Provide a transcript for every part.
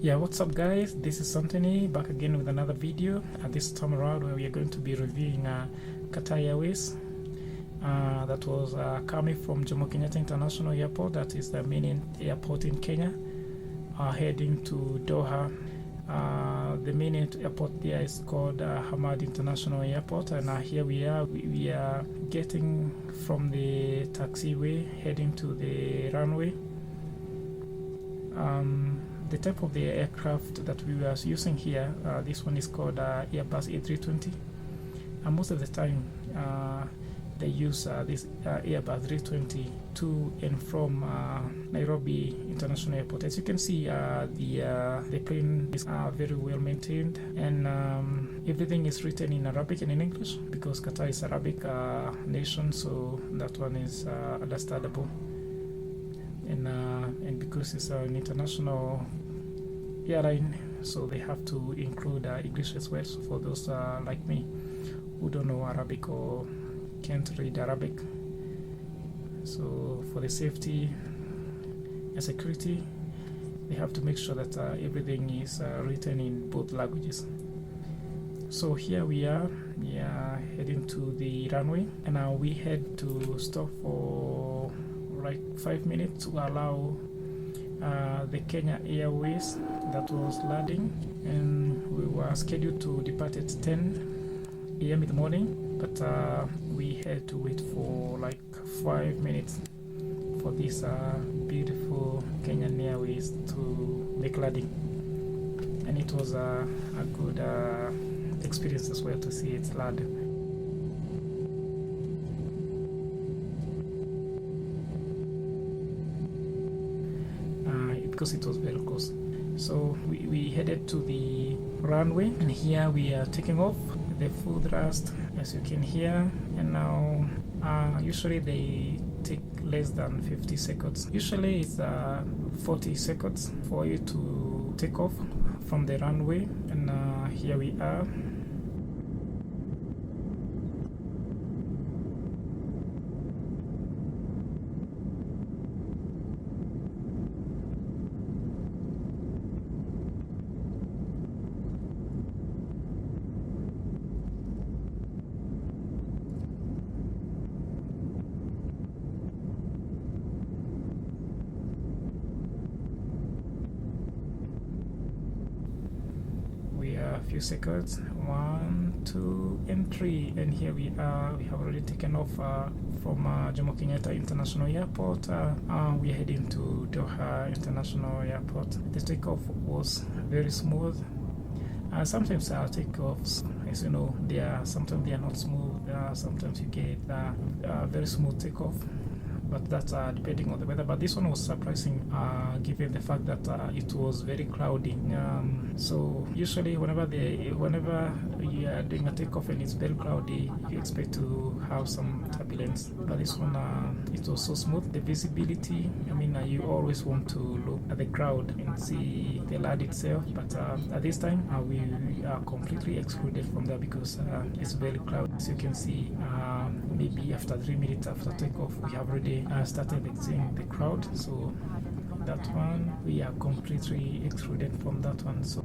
Yeah, what's up guys, this is Anthony back again with another video. At this time around where we are going to be reviewing Qatar Airways that was coming from Jomo Kenyatta International Airport, that is the main airport in Kenya, heading to Doha. The main airport there is called Hamad International Airport, and here we are getting from the taxiway heading to the runway. The type of the aircraft that we were using here, this one is called Airbus A320, and most of the time they use this Airbus A320 to and from Nairobi International Airport. As you can see, the plane is very well maintained, and everything is written in Arabic and in English because Qatar is Arabic nation, so that one is understandable. And because it's an international airline, so they have to include English as well. So for those like me who don't know Arabic or can't read Arabic, so for the safety and security, they have to make sure that everything is written in both languages. So here we are heading to the runway, and now we had to stop for like 5 minutes to allow the Kenya Airways that was landing, and we were scheduled to depart at 10 a.m. in the morning, but we had to wait for like 5 minutes for this beautiful Kenyan Airways to make landing, and it was a good experience as well to see it land. Because it was very close. So we headed to the runway, and here we are taking off the full thrust, as you can hear. And now usually they take less than 50 seconds. Usually it's 40 seconds for you to take off from the runway, and here we are. A few seconds, 1, 2, and 3, and here we are. We have already taken off from Jomo Kenyatta International Airport. We are heading to Doha International Airport. The takeoff was very smooth. Sometimes takeoffs, as you know, sometimes they are not smooth. Sometimes you get very smooth takeoff, but that's depending on the weather. But this one was surprising, given the fact that it was very cloudy. So usually whenever you are doing a takeoff and it's very cloudy, you expect to have some turbulence. But this one, it was so smooth. The visibility, I mean, you always want to look at the crowd and see the land itself, but at this time we are completely excluded from that because it's very cloudy. As you can see, maybe after 3 minutes after takeoff, we have already started seeing the crowd. So that one, we are completely excluded from that one. So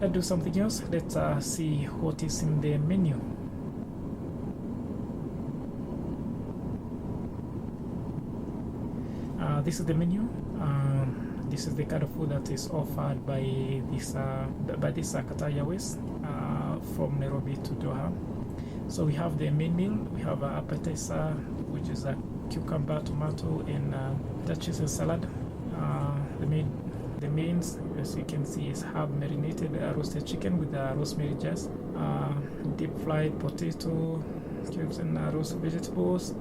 let's do something else. Let's see what is in the menu. This is the menu. This is the kind of food that is offered by this Qatar Airways from Nairobi to Doha. So we have the main meal. We have an appetizer, which is a cucumber, tomato, and cheese and salad. The mains, as you can see, is herb marinated roasted chicken with rosemary zest, deep fried potato, cubes and roasted vegetables,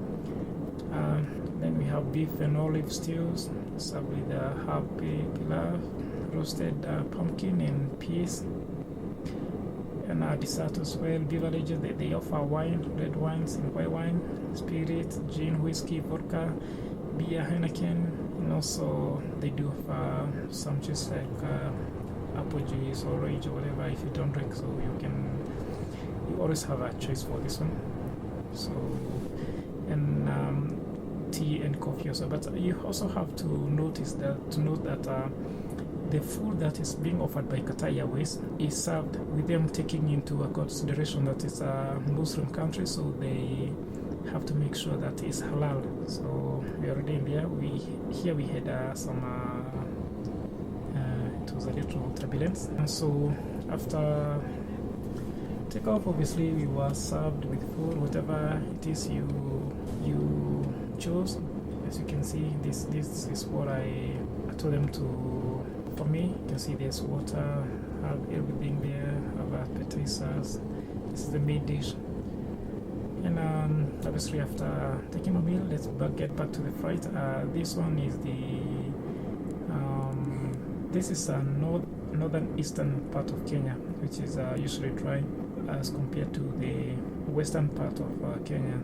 Then we have beef and olive stews served with herb pilaf, roasted pumpkin and peas, and dessert as well. Beverages, they offer wine, red wines and white wine, spirits, gin, whiskey, vodka, beer, Heineken, and also they do offer some juice like apple juice or orange or whatever if you don't drink, so you always have a choice for this one. So, and tea and coffee also, but you also have to note that the food that is being offered by Qatar Airways is served with them taking into consideration that it's a Muslim country, so they have to make sure that it's halal. So we already in there. We had some. It was a little turbulence, and so after takeoff, obviously we were served with food, whatever it is you chose. As you can see, this is what I told them to. For me, you can see there's water, have everything there, have appetizers. This is the main dish. And obviously after taking a meal, let's get back to the flight. This one is this is a northern eastern part of Kenya, which is usually dry as compared to the western part of Kenya,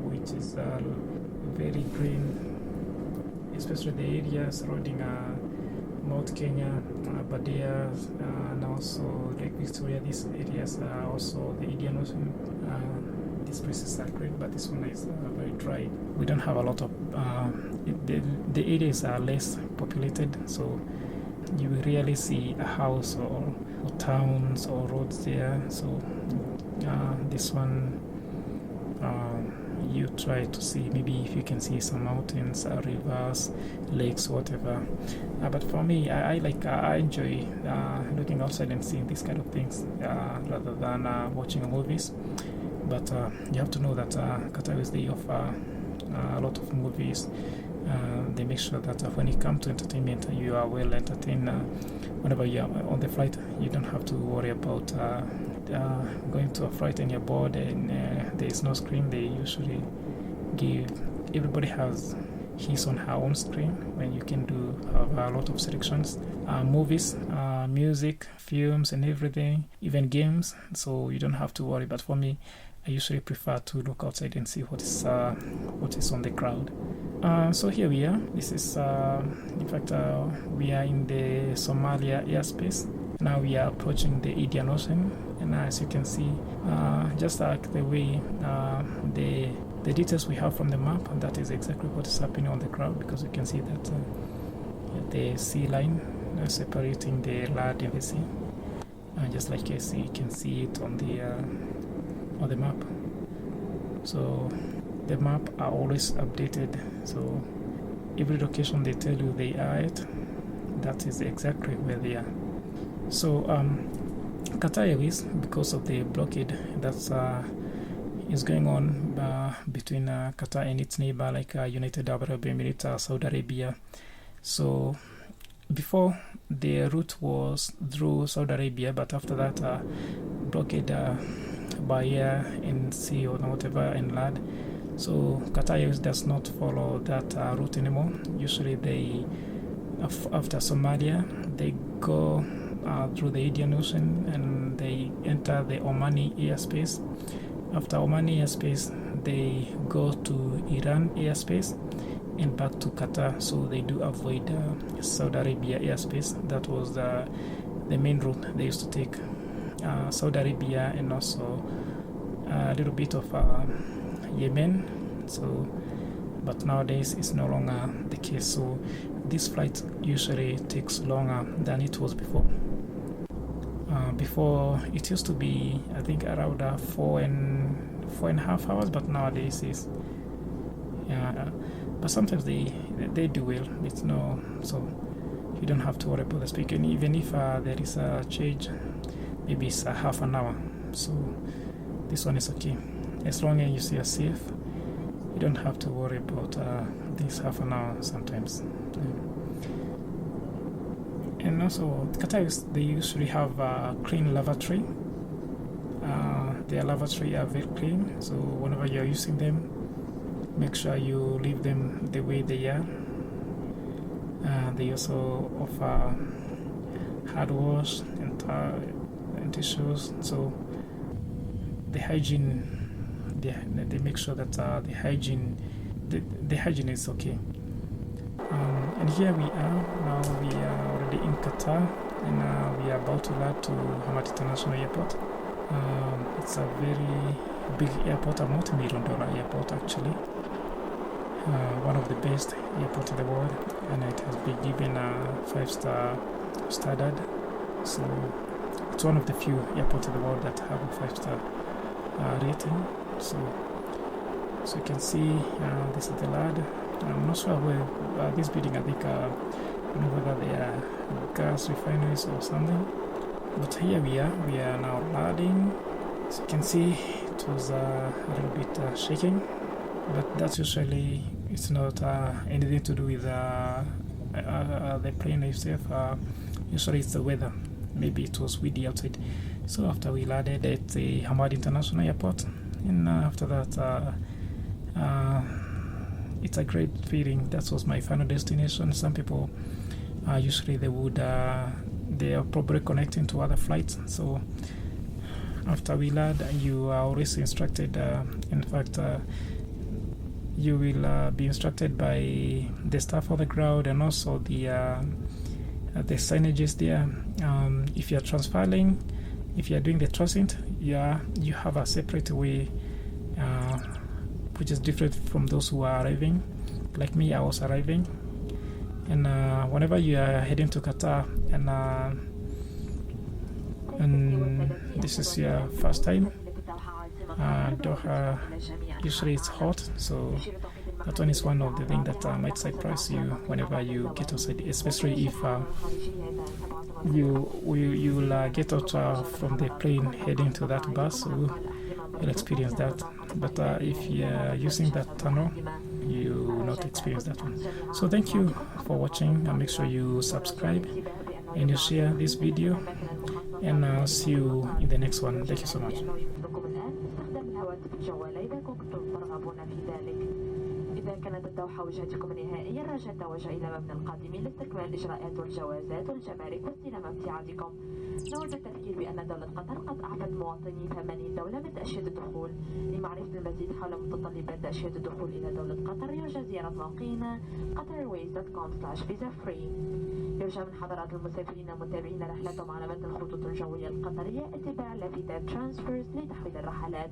which is very green, especially the area surrounding North Kenya, Badea, and also Lake Victoria. These areas are also the Indian Ocean. These places are great, but this one is very dry. We don't have a lot of the areas are less populated, so you will rarely see a house or towns or roads there. So this one you try to see, maybe if you can see some mountains, rivers, lakes, whatever. But for me, I enjoy looking outside and seeing these kind of things rather than watching movies. But you have to know that Qatar Airways, they offer a lot of movies. They make sure that when you come to entertainment, you are well entertained. Whenever you are on the flight, you don't have to worry about going to a flight and you're bored and there is no screen. They usually everybody has his on her own screen when you can have a lot of selections, movies, music, films and everything, even games, so you don't have to worry. But for me, I usually prefer to look outside and see what is on the crowd. So here we are. This is in fact we are in the Somalia airspace. Now we are approaching the Indian Ocean, and as you can see, just like the way the details we have from the map, and that is exactly what is happening on the ground, because you can see that the sea line separating the land and the sea, just like you can see it on the map. So the map are always updated, so every location they tell you they are at, that is exactly where they are. So Qatar Airways, because of the blockade that's is going on between Qatar and its neighbor, like United Arab Emirates, Saudi Arabia. So before, the route was through Saudi Arabia, but after that blockade by air and sea or whatever and land. So Qatar Airways does not follow that route anymore. Usually they, after Somalia, they go through the Indian Ocean and they enter the Omani airspace. After Omani airspace, they go to Iran airspace and back to Qatar. So they do avoid Saudi Arabia airspace. That was the main route they used to take. Saudi Arabia and also a little bit of Yemen. So, but nowadays it's no longer the case. So this flight usually takes longer than it was before. Before it used to be, I think, around 4.5 hours, but nowadays is but sometimes they do well. It's no, so you don't have to worry about the speed. And even if there is a change, maybe it's a half an hour. So this one is okay. As long as you are safe, you don't have to worry about this half an hour sometimes. And also, Qatar, they usually have a clean lavatory. Their lavatory are very clean, so whenever you're using them, make sure you leave them the way they are. They also offer hand wash and tissues, so the hygiene, they make sure that the hygiene is okay. And here we are now. We are already in Qatar, and we are about to land to Hamad International Airport. It's a very big airport, a multi-million-dollar airport actually. One of the best airports in the world, and it has been given a 5-star standard. So it's one of the few airports in the world that have a 5-star rating. So you can see this is the land. I'm not sure where this building, I think, I don't know whether they are gas refineries or something. But here we are now landing. As you can see, it was a little bit shaking, but that's usually, it's not anything to do with the plane itself. Usually it's the weather. Maybe it was windy outside. So after we landed at the Hamad International Airport, and after that, it's a great feeling. That was my final destination. Some people usually they are probably connecting to other flights. So after we land, you are always instructed. In fact, you will be instructed by the staff on the ground, and also the signages there. If you are transferring, if you are doing the transit, you have a separate way, which is different from those who are arriving. Like me, I was arriving, and whenever you are heading to Qatar, and this is your first time, Doha, usually it's hot, so that one is one of the things that might surprise you whenever you get outside, especially if you will get out from the plane heading to that bus, so you'll experience that. But if you're using that tunnel, you will not experience that one. So thank you for watching, and make sure you subscribe and you share this video, and I'll see you in the next one. Thank you so much. إذا كانت الدوحة وجهتكم النهائية، رجاء التوجه إلى مبنى القادمين لاستكمال الإجراءات والجوازات والجمارك واستلام امتيازكم. نود التذكير بأن دولة قطر قد أعطت مواطني 80 دولة من تأشيرة الدخول. لمعرفة المزيد حول متطلبات تأشيرة الدخول إلى دولة قطر، يرجى زيارة موقعنا qatarairways.com/visa-free. يرجى من حضرات المسافرين المتابعين رحلتهم على متن الخطوط الجوية القطرية اتباع لافتات ترانسفيرز لتحويل الرحلات.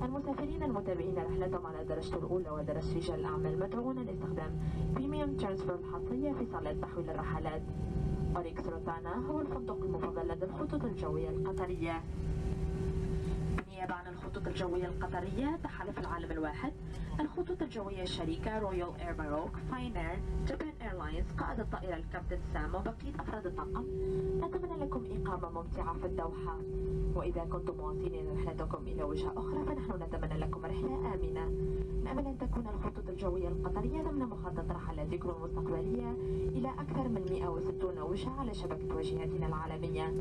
المسافرين المتابعين رحلتهم على درجته الأولى ودرجة رجال الأعمال مدعوون لاستخدام بريميوم ترانسفير الخاصية في صالات تحويل الرحلات. أوريكس روتانا هو الفندق المفضل لدى الخطوط الجوية القطرية. بالنيابة عن الخطوط الجوية القطرية تحالف العالم الواحد، الخطوط الجوية الشريكة رويال اير ماروك، فاينير، جابان ايرلاينز، قائد الطائرة الكابتن سام وبقية أفراد الطاقم، نتمنى لكم إقامة ممتعة في الدوحة. وإذا كنتم واصلين رحلتكم إلى وجهة أخرى، فنحن نتمنى لكم رحلة آمنة. نأمل أن تكون الخطوط الجوية القطرية ضمن مخطط رحلاتكم المستقبلية إلى أكثر من 160 وجهة على شبكة وجهاتنا العالمية.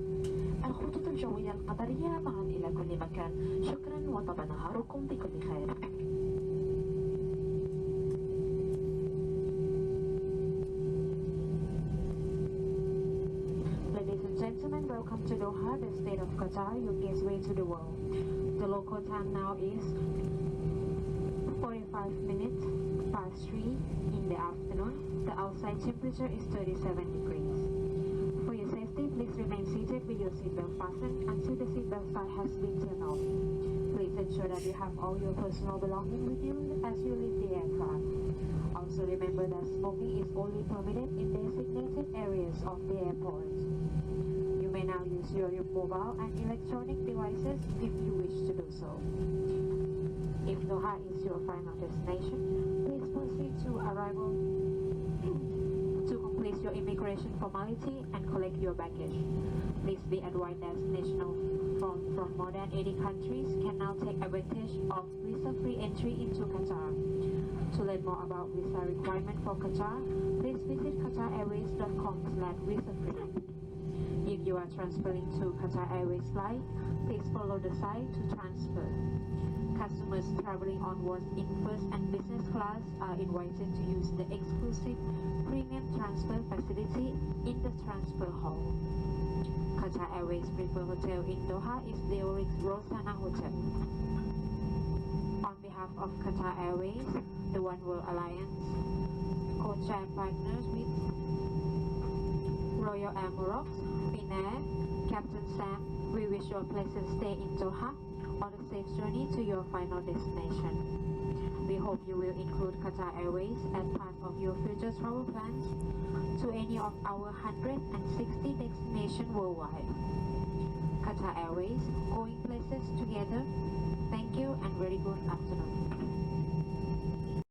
الخطوط الجوية القطرية معا إلى كل مكان. شكرا وطاب نهاركم بكل خير. Ladies and gentlemen, welcome to Doha, the state of Qatar, your gateway to the world. The local time now is 45 minutes past 3 in the afternoon. The outside temperature is 37 degrees. For your safety, please remain seated with your seatbelt fastened until the seatbelt sign has been turned off. Please ensure that you have all your personal belongings with you as you leave the aircraft. Also remember that smoking is only permitted in designated areas of the airport. You may now use your mobile and electronic devices if you wish to do so. If Doha is your final destination, please proceed to arrival to complete your immigration formality and collect your baggage. Please be advised that nationals from more than 80 countries can now take advantage of visa-free entry into Qatar. To learn more about visa requirement for Qatar, please visit qatarairways.com/visa-free. If you are transferring to Qatar Airways flight, please follow the sign to transfer. Customers traveling onwards in first and business class are invited to use the exclusive premium transfer facility in the transfer hall. Qatar Airways' preferred hotel in Doha is the Rosanna Hotel. On behalf of Qatar Airways, the One World Alliance, co-chair partners with Royal Emirates, Finnair, Captain Sam, we wish you a pleasant stay in Doha on a safe journey to your final destination. We hope you will include Qatar Airways as part of your future travel plans to any of our 160 destinations worldwide. Qatar Airways, going places together. Thank you and very good afternoon.